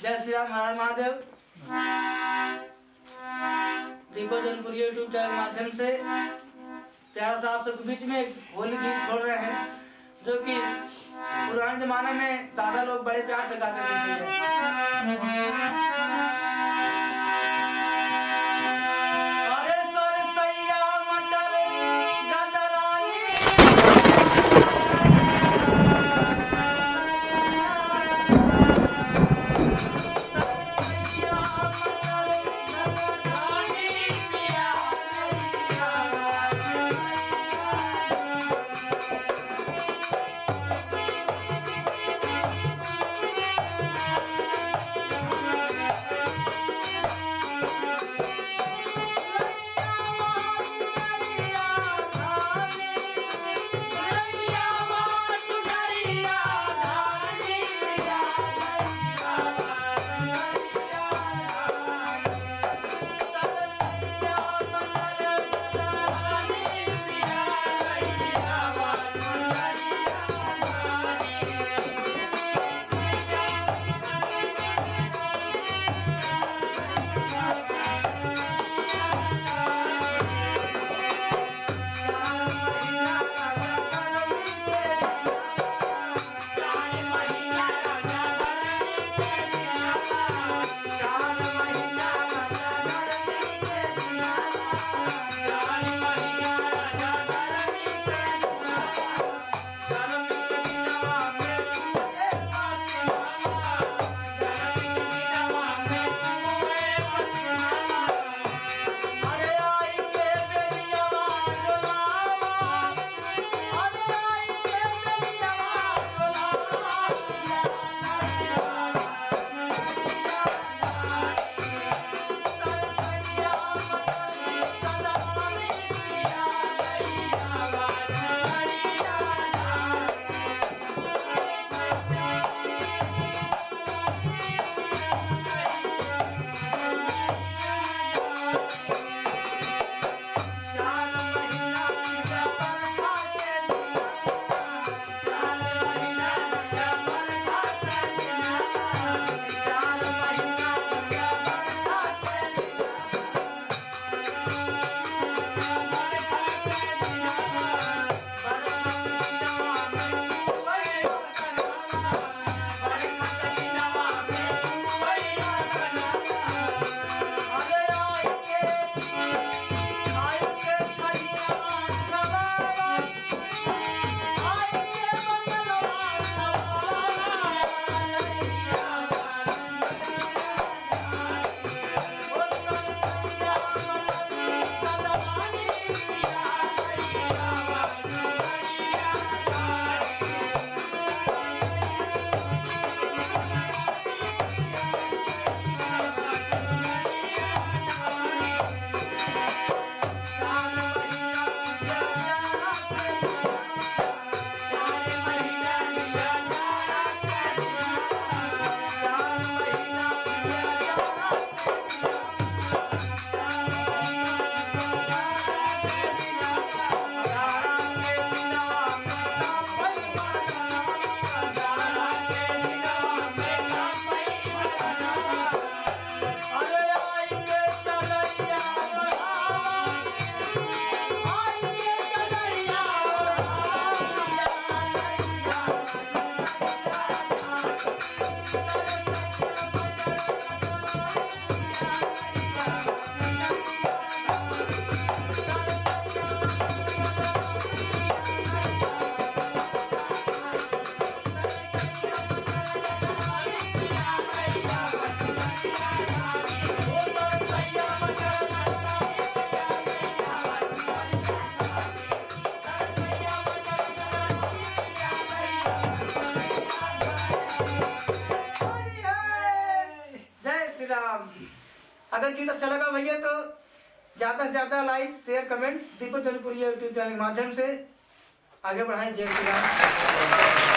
जय श्री राम, हर हर महादेव। दीपक Jaunpuri YouTube channel के माध्यम से प्यारा सा आप सबके बीच में एक होली गीत छोड़ रहे हैं जो कि पुराने जमाने में दादा लोग बड़े प्यार से गाते थे। अगर गीत अच्छा लगा भैया तो ज्यादा से ज्यादा लाइक शेयर कमेंट दीपक जौनपुरी यूट्यूब चैनल के माध्यम से आगे बढ़ाएं। जय श्री राम।